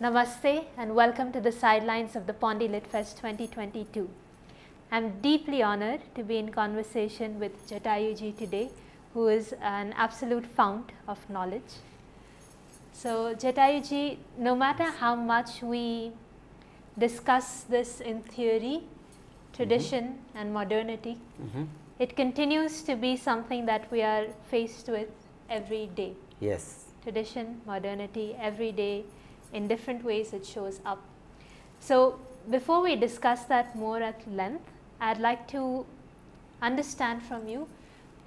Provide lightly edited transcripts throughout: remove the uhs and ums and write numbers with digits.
Namaste and welcome to the sidelines of the Pondi Lit Fest 2022. I am deeply honored to be in conversation with Jataayu ji today, who is an absolute fount of knowledge. So Jataayu ji, no matter how much we discuss this in theory, tradition and modernity, it continues to be something that we are faced with every day. Yes. Tradition, modernity, every day, in different ways it shows up. So before we discuss that more at length, I'd like to understand from you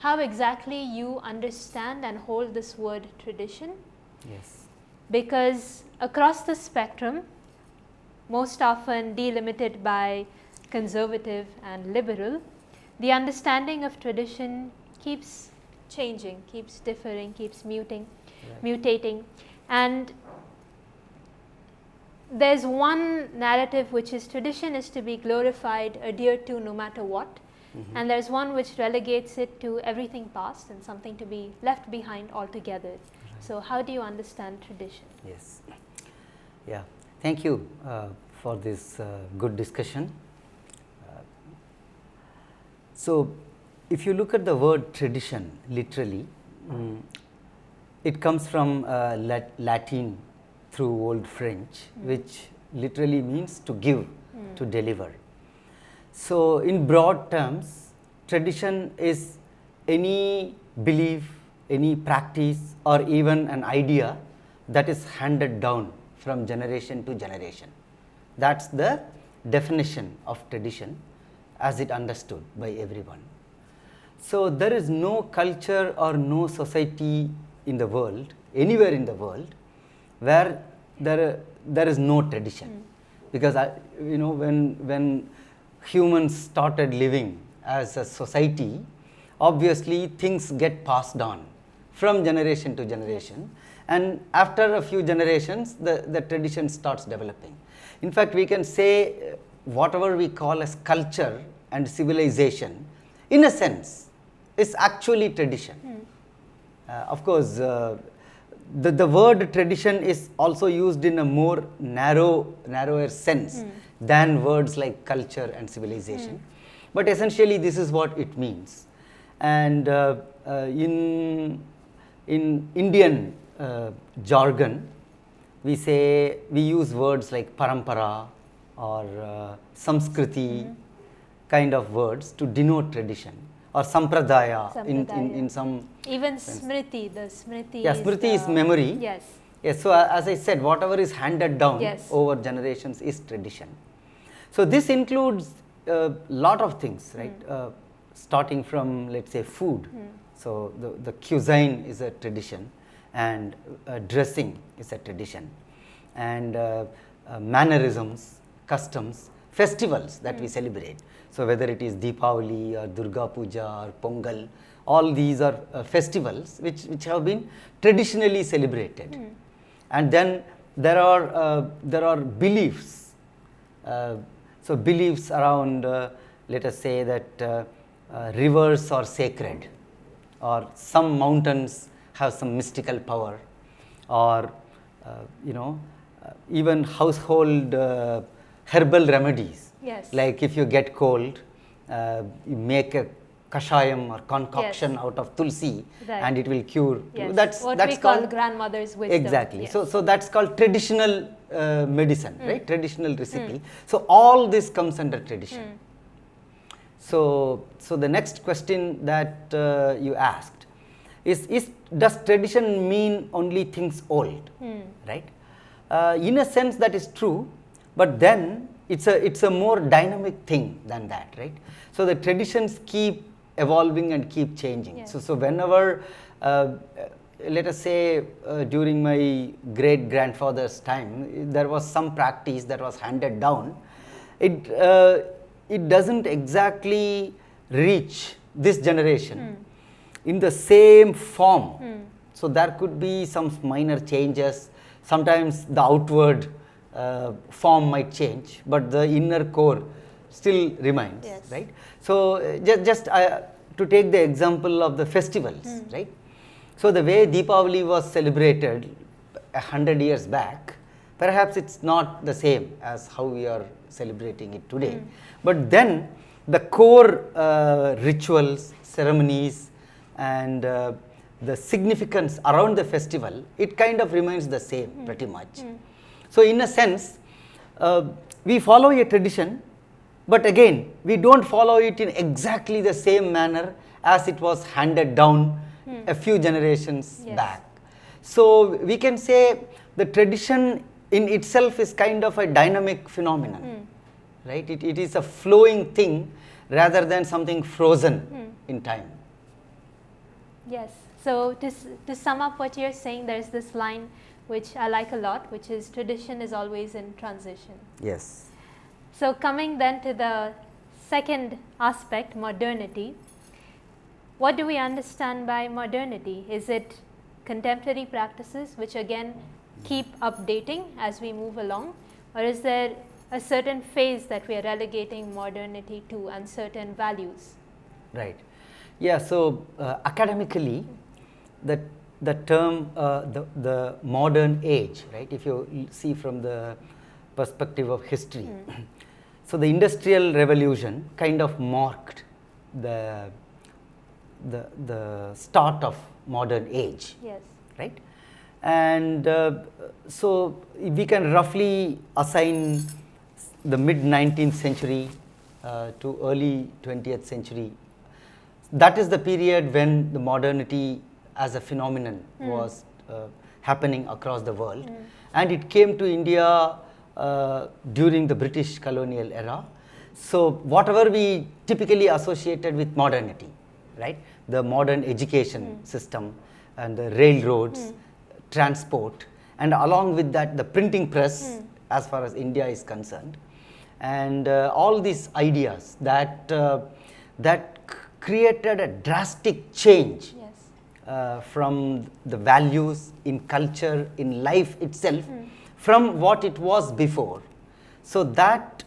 how exactly you understand and hold this word tradition. Yes. Because across the spectrum, most often delimited by conservative and liberal, the understanding of tradition keeps changing, keeps differing, keeps mutating, and there's one narrative which is tradition is to be glorified, adhered to no matter what, and there's one which relegates it to everything past and something to be left behind altogether. So how do you understand tradition? Yes. Yeah. Thank you for this good discussion. So if you look at the word tradition literally, it comes from Latin through Old French, which literally means to give, to deliver. So in broad terms, tradition is any belief, any practice, or even an idea that is handed down from generation to generation. That's the definition of tradition as it understood by everyone. So there is no culture or no society in the world, anywhere in the world, where there is no tradition, because when humans started living as a society, obviously things get passed on from generation to generation, and after a few generations the tradition starts developing. In fact, we can say whatever we call as culture and civilization, in a sense, is actually tradition. Of course, the word tradition is also used in a more narrower sense than words like culture and civilization. But essentially this is what it means. And in Indian jargon, we use words like parampara or samskriti kind of words to denote tradition, or sampradaya. In some even sense. smriti, the smriti. Yeah, smriti is memory. Yes. Yes. So as I said, whatever is handed down over generations is tradition. So this includes a lot of things, right? Starting from, let's say, food. So the cuisine is a tradition, and dressing is a tradition, and mannerisms, customs, festivals that we celebrate. So whether it is Deepavali or Durga Puja or Pongal, all these are festivals which have been traditionally celebrated. And then there are beliefs. So beliefs around, let us say that rivers are sacred, or some mountains have some mystical power, or even household herbal remedies. Yes. Like if you get cold, you make a kashayam or concoction out of tulsi, and it will cure. Yes. That's what that's we call called grandmother's wisdom. Exactly. Yes. So that's called traditional medicine, right? Traditional recipe. So all this comes under tradition. So the next question that you asked is does tradition mean only things old, right? In a sense that is true, but then it's a more dynamic thing than that, right? So the traditions keep evolving and keep changing. Yes. So whenever let us say during my great grandfather's time, there was some practice that was handed down, it doesn't exactly reach this generation in the same form. So there could be some minor changes. Sometimes the outward form might change, but the inner core still remains, right? So just to take the example of the festivals, right? So the way Deepavali was celebrated 100 years back perhaps it's not the same as how we are celebrating it today. But then the core rituals, ceremonies, and the significance around the festival, it kind of remains the same pretty much. So in a sense, we follow a tradition, but again, we don't follow it in exactly the same manner as it was handed down a few generations back. So we can say the tradition in itself is kind of a dynamic phenomenon, right? It is a flowing thing rather than something frozen in time. Yes. So to sum up what you're saying, there's this line which I like a lot, which is tradition is always in transition. Yes. So coming then to the second aspect, modernity. What do we understand by modernity? Is it contemporary practices which again keep updating as we move along, or is there a certain phase that we are relegating modernity to and certain values? Right. Yeah, so academically, the term the modern age, right, if you see from the perspective of history, so the industrial revolution kind of marked the start of modern age. Yes. Right? And so we can roughly assign the mid 19th century to early 20th century. That is the period when the modernity as a phenomenon was happening across the world, and it came to India during the British colonial era. So whatever we typically associated with modernity, right, the modern education system and the railroads, transport, and along with that the printing press as far as India is concerned, and all these ideas that created a drastic change from the values in culture, in life itself, from what it was before. So that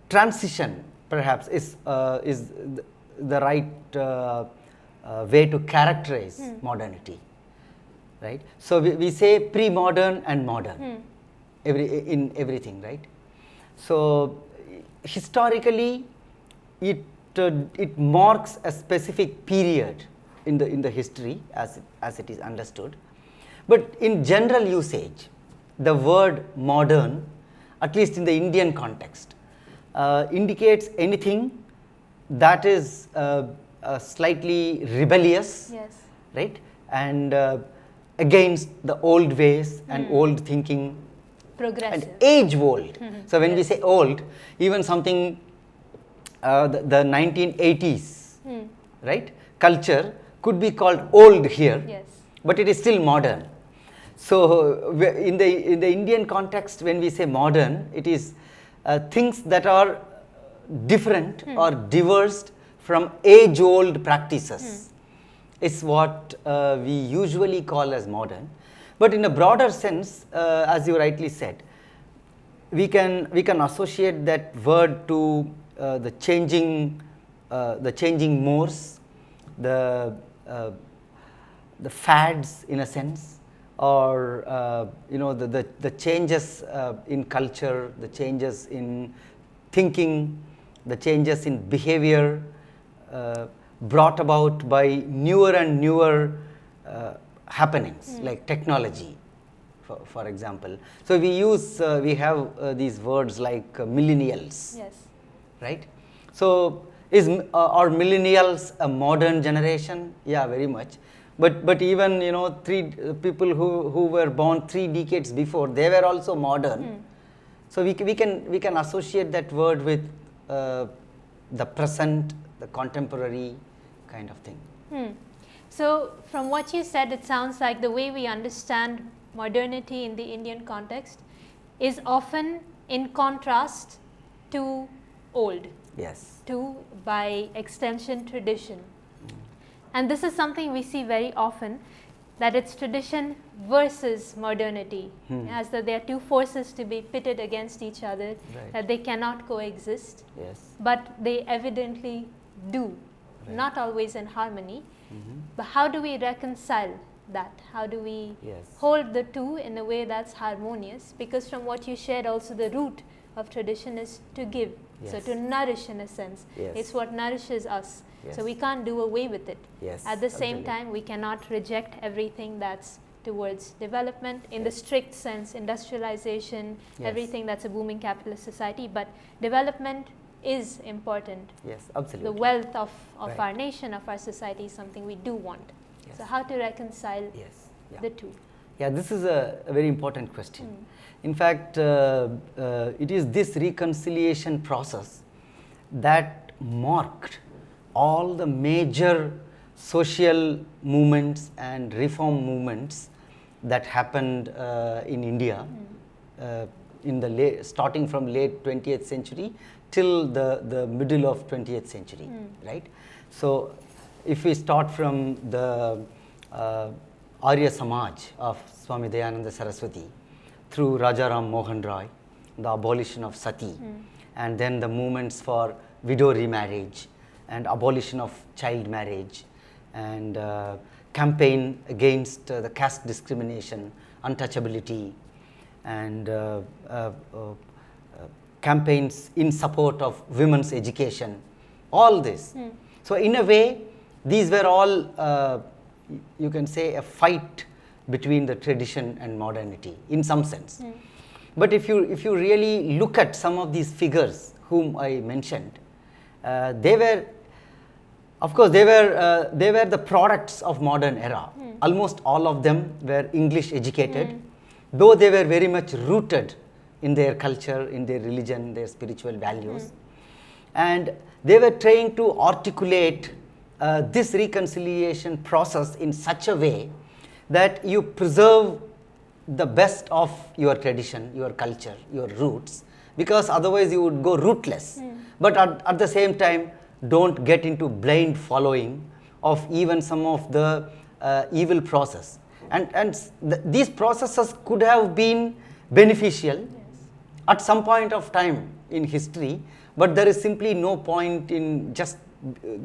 transition perhaps is the right way to characterize modernity, right? So we say pre-modern and modern in everything, right? So historically, it marks a specific period in the history as it is understood. But in general usage, the word modern, at least in the Indian context, indicates anything that is slightly rebellious, right, and against the old ways and old thinking, progressive, and age old. So when we say old, even something the 1980s, right, culture could be called old here, but it is still modern. So in the Indian context, when we say modern, it is things that are different or divorced from age-old practices is what we usually call as modern. But in a broader sense, as you rightly said, we can associate that word to the changing mores, the fads in a sense, or the changes in culture, the changes in thinking, the changes in behavior brought about by newer and newer happenings like technology, for example. So we have these words like millennials, right? So are millennials a modern generation? Yeah, very much. But even people who were born 3 decades before, they were also modern. So we can associate that word with the present, the contemporary kind of thing. So from what you said, it sounds like the way we understand modernity in the Indian context is often in contrast to old. Yes. To, by extension, tradition. And this is something we see very often, that it's tradition versus modernity, as though there are two forces to be pitted against each other, that they cannot coexist, but they evidently do, not always in harmony. But how do we reconcile that? How do we Yes. hold the two in a way that's harmonious? Because from what you shared also, the root of tradition is to give, so Yes. to nourish in a sense. Yes. It's what nourishes us. Yes. So we can't do away with it. Yes, At the same absolutely. time, we cannot reject everything that's towards development in the strict sense, industrialization, Yes. everything that's a booming capitalist society. But development is important. Yes, absolutely. The wealth of Right. our nation, of our society is something we do want. Yes. So how to reconcile Yes. Yeah. the two? Yeah, this is a very important question. In fact, it is this reconciliation process that marked all the major social movements and reform movements that happened in India in the starting from late 20th century till the middle of 20th century, right? So, if we start from the Arya Samaj of Swami Dayananda Saraswati through Rajaram Mohan Roy, the abolition of sati, and then the movements for widow remarriage and abolition of child marriage, and campaign against the caste discrimination, untouchability, and campaigns in support of women's education, all this. So, in a way, these were all, you can say, a fight between the tradition and modernity in some sense. But if you really look at some of these figures whom I mentioned, they were, of course, they were the products of modern era. Almost all of them were English educated, though they were very much rooted in their culture, in their religion, their spiritual values. And they were trying to articulate this reconciliation process in such a way that you preserve the best of your tradition, your culture, your roots, because otherwise you would go rootless. But at the same time, don't get into blind following of even some of the evil process. And these processes could have been beneficial at some point of time in history, but there is simply no point in just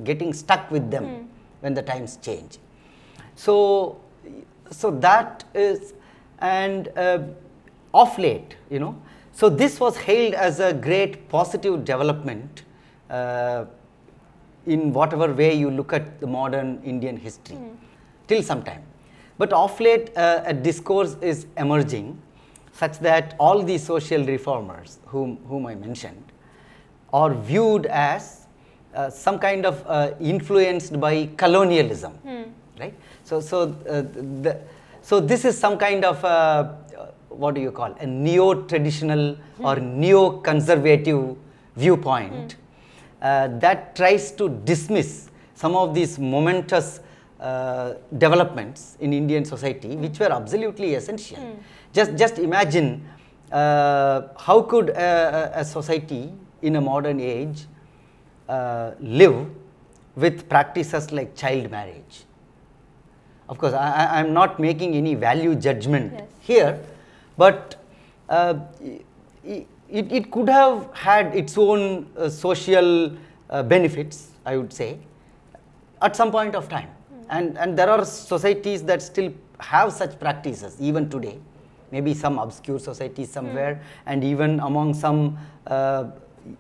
getting stuck with them when the times change. So that is, and of late, so this was hailed as a great positive development in whatever way you look at the modern Indian history till some time. But of late, a discourse is emerging such that all these social reformers whom I mentioned are viewed as some kind of influenced by colonialism, right? So this is some kind of what do you call, a neo-traditional or neo-conservative viewpoint that tries to dismiss some of these momentous developments in Indian society, which were absolutely essential. Just imagine how could a society in a modern age live with practices like child marriage. Of course, I am not making any value judgment here, but it could have had its own social benefits, I would say, at some point of time. And there are societies that still have such practices even today, maybe some obscure societies somewhere, and even among some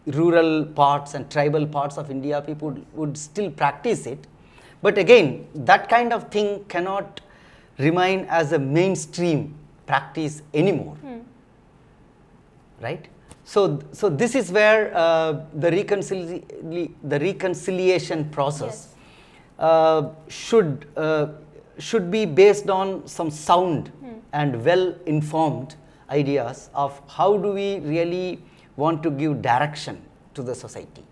rural parts and tribal parts of India, people would still practice it. But again, that kind of thing cannot remain as a mainstream practice anymore, right? So this is where the reconciliation process should be based on some sound and well-informed ideas of how do we really want to give direction to the society.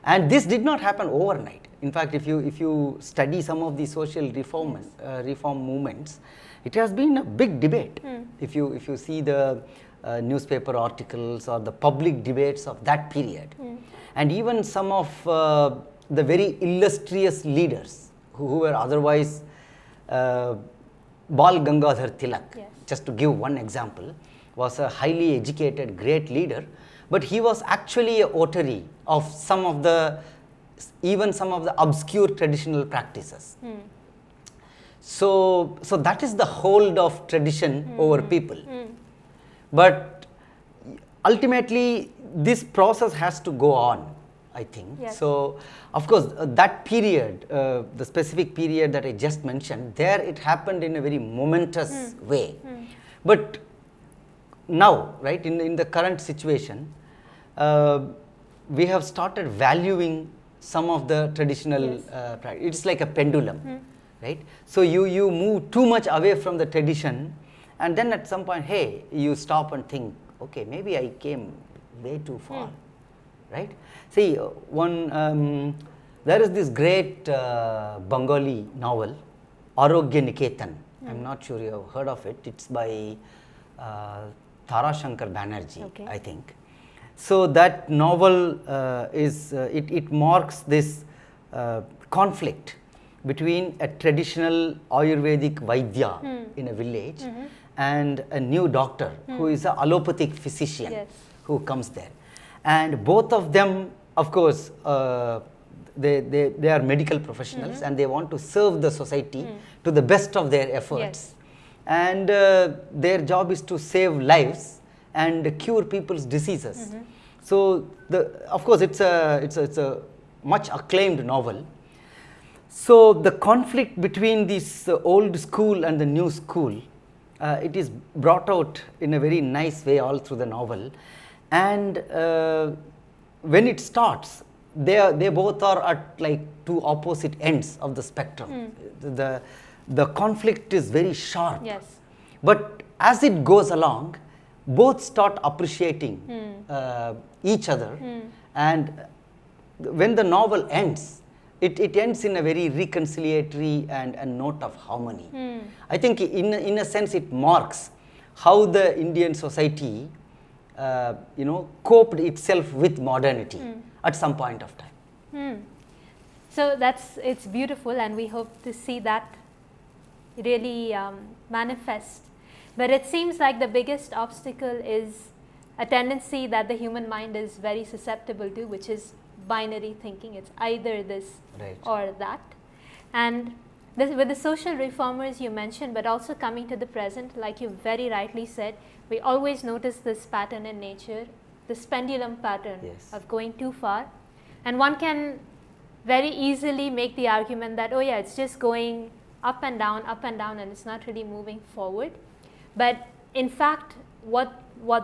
And this did not happen overnight. In fact, if you study some of the social reform movements, it has been a big debate. If you see the newspaper articles or the public debates of that period, and even some of the very illustrious leaders who were otherwise Bal Gangadhar Tilak, just to give one example, was a highly educated great leader, but he was actually a votary of some of the obscure traditional practices. So that is the hold of tradition over people. But ultimately, this process has to go on, I think. Yes. So, of course, that period, the specific period that I just mentioned, there it happened in a very momentous way. But now, right, in the current situation, we have started valuing some of the traditional practice. It's like a pendulum, right? So you move too much away from the tradition, and then at some point, hey, you stop and think, okay, maybe I came way too far, right? See, there is this great Bengali novel, Arogya Niketan. I'm not sure you have heard of it. It's by Tara Shankar Banerjee, I think. So that novel it marks this conflict between a traditional Ayurvedic Vaidya in a village and a new doctor who is an allopathic physician who comes there. And both of them, of course, they are medical professionals and they want to serve the society to the best of their efforts. And their job is to save lives and cure people's diseases. So, of course, it's a much acclaimed novel. So, the conflict between this old school and the new school, it is brought out in a very nice way all through the novel. And when it starts, they both are at like two opposite ends of the spectrum. The conflict is very sharp. But as it goes along, both start appreciating each other, and when the novel ends, it ends in a very reconciliatory and a note of harmony. I think in a sense it marks how the Indian society coped itself with modernity at some point of time. So it's beautiful, and we hope to see that really manifest. But it seems like the biggest obstacle is a tendency that the human mind is very susceptible to, which is binary thinking. It's either this or that. And with the social reformers you mentioned, but also coming to the present, like you very rightly said, we always notice this pattern in nature, this pendulum pattern of going too far. And one can very easily make the argument that, oh yeah, it's just going up and down, and it's not really moving forward. But in fact, what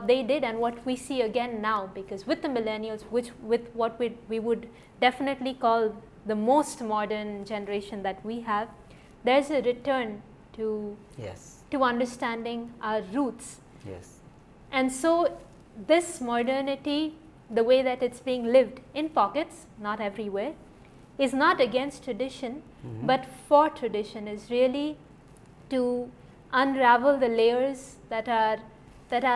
they did and what we see again now, because with the millennials, with what we would definitely call the most modern generation that we have, there's a return to understanding our roots. And so this modernity, the way that it's being lived in pockets, not everywhere, is not against tradition, but for tradition, is really to unravel the layers that are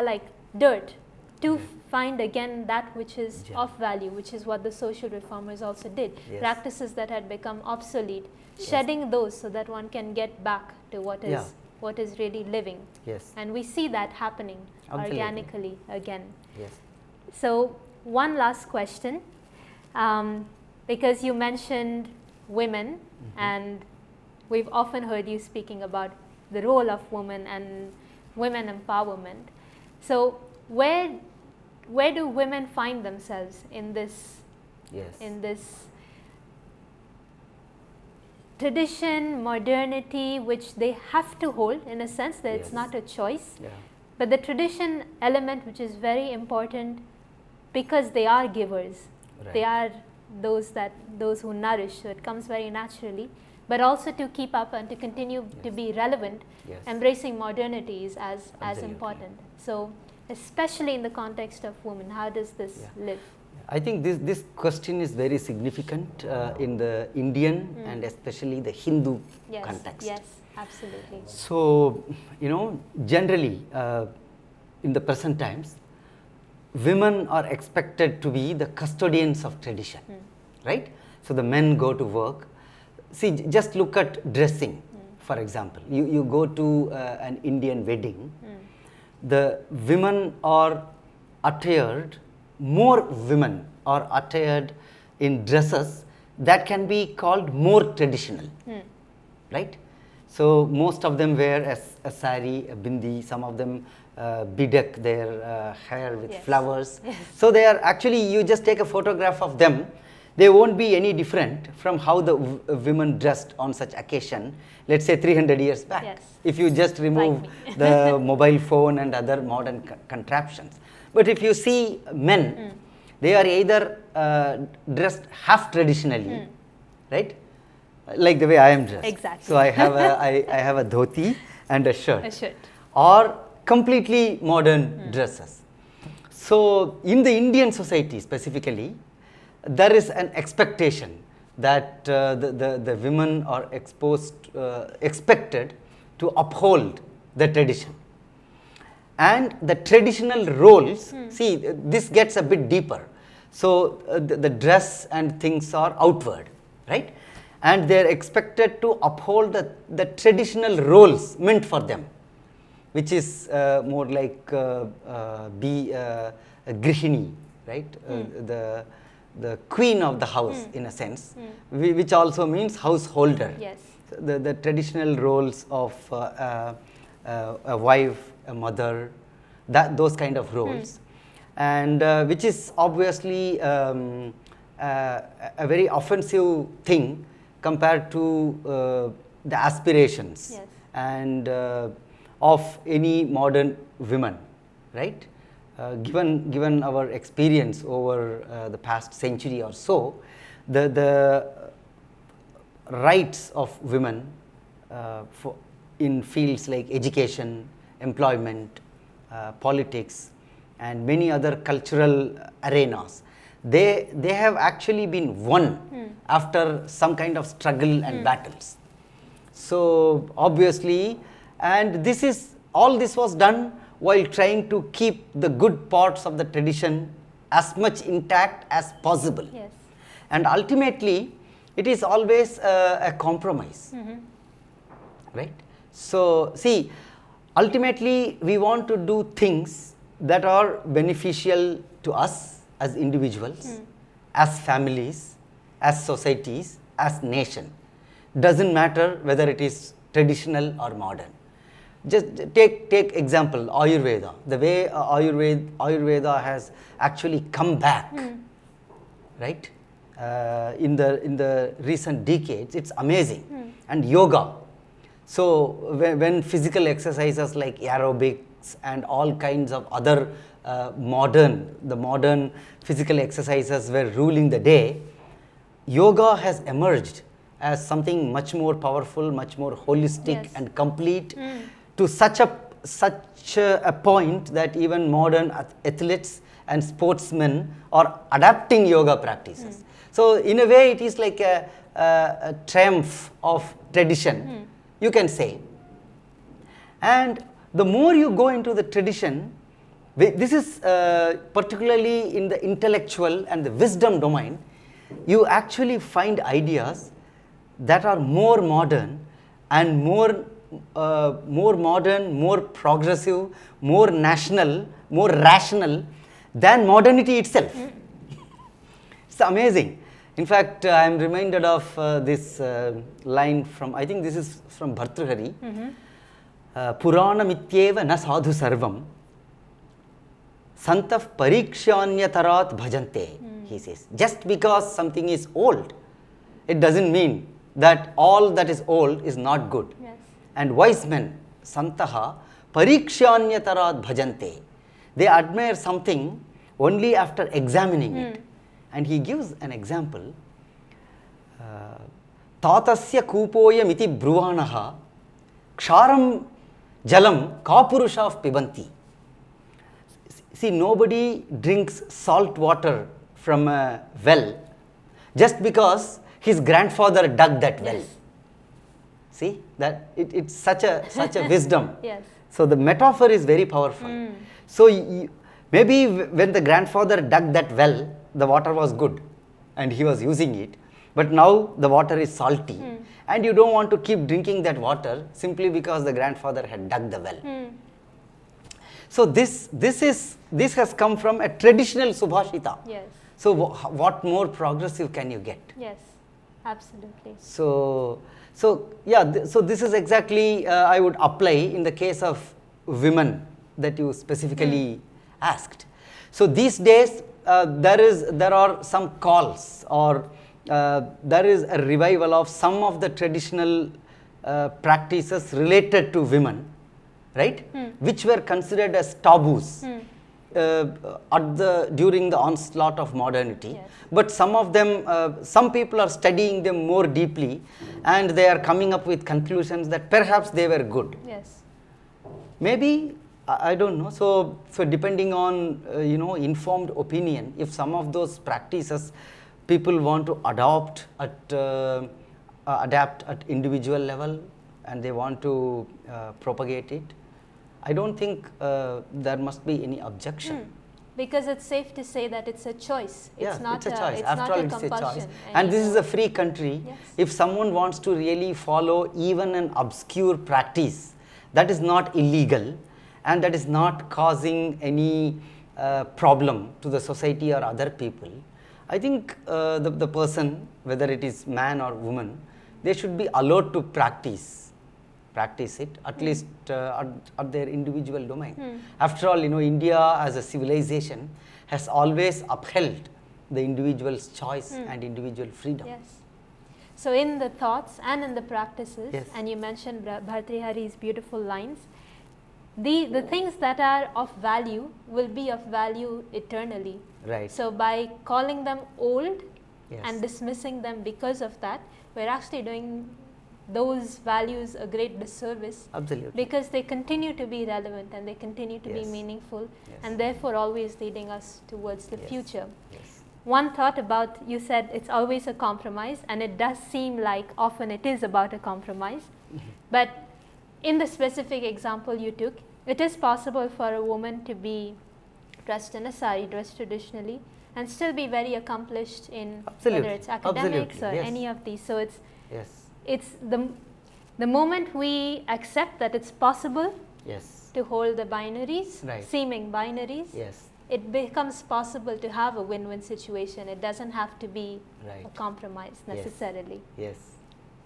like dirt, to find again that which is of value, which is what the social reformers also did. Practices that had become obsolete, shedding those so that one can get back to what is really living. And we see that happening organically again. So one last question, because you mentioned women, and we've often heard you speaking about the role of women and women empowerment. So where do women find themselves in this tradition, modernity, which they have to hold in a sense that it's not a choice, but the tradition element, which is very important because they are givers, they are those who nourish, so it comes very naturally. But also to keep up and to continue to be relevant, embracing modernity is as important. So especially in the context of women, how does this live? I think this question is very significant in the Indian and especially the Hindu context. Yes, absolutely. So, generally in the present times, women are expected to be the custodians of tradition, right? So the men go to work. See, just look at dressing, for example. You go to an Indian wedding, the women are attired, more women are attired in dresses that can be called more traditional, right? So most of them wear a sari, a bindi, some of them bedeck their hair with flowers. Yes. So they are actually, you just take a photograph of them, they won't be any different from how the women dressed on such occasion, let's say 300 years back. Yes. If you just remove the mobile phone and other modern contraptions. But if you see men, they are either dressed half traditionally, right? Like the way I am dressed. Exactly. So I have I have a dhoti and a shirt. A shirt. Or completely modern dresses. So in the Indian society specifically, there is an expectation that the women are expected to uphold the tradition. And the traditional roles, see, this gets a bit deeper. So the dress and things are outward, right? And they are expected to uphold the traditional roles meant for them, which is more like be a grihini, right? The queen of the house in a sense, which also means householder. Yes. The traditional roles of a wife, a mother, those kind of roles, and which is obviously a very offensive thing compared to the aspirations and of any modern women, right? Given our experience over the past century or so, the rights of women in fields like education, employment, politics, and many other cultural arenas, they have actually been won after some kind of struggle and battles. So obviously, and all this was done while trying to keep the good parts of the tradition as much intact as possible. Yes. And ultimately, it is always a compromise, right? So see, ultimately we want to do things that are beneficial to us as individuals, as families, as societies, as nation. Doesn't matter whether it is traditional or modern. Just take example Ayurveda. The way Ayurveda has actually come back, right? In the recent decades, it's amazing. And yoga. So when physical exercises like aerobics and all kinds of other modern physical exercises were ruling the day, yoga has emerged as something much more powerful, much more holistic and complete, to such a point that even modern athletes and sportsmen are adapting yoga practices. So in a way, it is like a triumph of tradition, you can say. And the more you go into the tradition, this is particularly in the intellectual and the wisdom domain, you actually find ideas that are more modern and more modern, more progressive, more national, more rational than modernity itself. It's amazing. In fact, I am reminded of this line from, I think this is from Bhartrhari. Purana mityeva na sadhu sarvam santaf parikshanyatarat bhajante, he says. Just because something is old, it doesn't mean that all that is old is not good. Yes. And wise men, santaha parikshanyatarat bhajante, they admire something only after examining it. And he gives an example. Tatasya kupoya miti bruvanaha ksharam jalam kapurushav pibanti. See, nobody drinks salt water from a well just because his grandfather dug that well. See, that it's such a wisdom. Yes. So the metaphor is very powerful. So maybe when the grandfather dug that well, the water was good and he was using it, but now the water is salty and you don't want to keep drinking that water simply because the grandfather had dug the well. So this has come from a traditional subhashita. Yes. So what more progressive can you get? Yes, absolutely. So So, yeah, so this is exactly I would apply in the case of women that you specifically asked. So, these days there are some calls, or there is a revival of some of the traditional practices related to women, right, which were considered as taboos during the onslaught of modernity. Yes. But some of them, some people are studying them more deeply, and they are coming up with conclusions that perhaps they were good. Yes. Maybe, I don't know. So depending on informed opinion, if some of those practices people want to adapt at individual level, and they want to propagate it, I don't think there must be any objection. Because it's safe to say that it's a choice. It's not it's a choice. It's After not all, a it's a compulsion. choice. And this is a free country. Yes. If someone wants to really follow even an obscure practice, that is not illegal, and that is not causing any problem to the society or other people. I think the person, whether it is man or woman, they should be allowed to practice it, at least at their individual domain. After all, India as a civilization has always upheld the individual's choice and individual freedom. Yes. So in the thoughts and in the practices, Yes. and you mentioned Bhartrihari's beautiful lines, the things that are of value will be of value eternally. Right. So by calling them old Yes. and dismissing them because of that, we're actually doing those values a great disservice. Absolutely. Because they continue to be relevant and they continue to be Yes. meaningful, Yes. and therefore always leading us towards the Yes. future. Yes. One thought about, you said it's always a compromise, and it does seem like often it is about a compromise. But in the specific example you took, it is possible for a woman to be dressed in a sari, dressed traditionally, and still be very accomplished in Absolutely. whether it's academics Absolutely. or Yes. any of these. So Yes. it's the moment we accept that it's possible Yes. to hold the binaries, Right. seeming binaries, Yes. it becomes possible to have a win-win situation. It doesn't have to be Right. a compromise necessarily. Yes.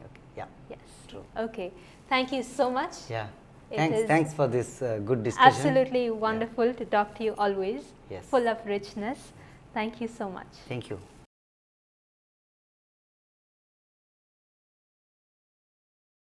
Okay. Yeah. Yes. True. Okay. Thank you so much. Yeah. It Thanks. is Thanks for this good discussion. absolutely wonderful to talk to you always. Yes. Full of richness. Thank you so much. Thank you.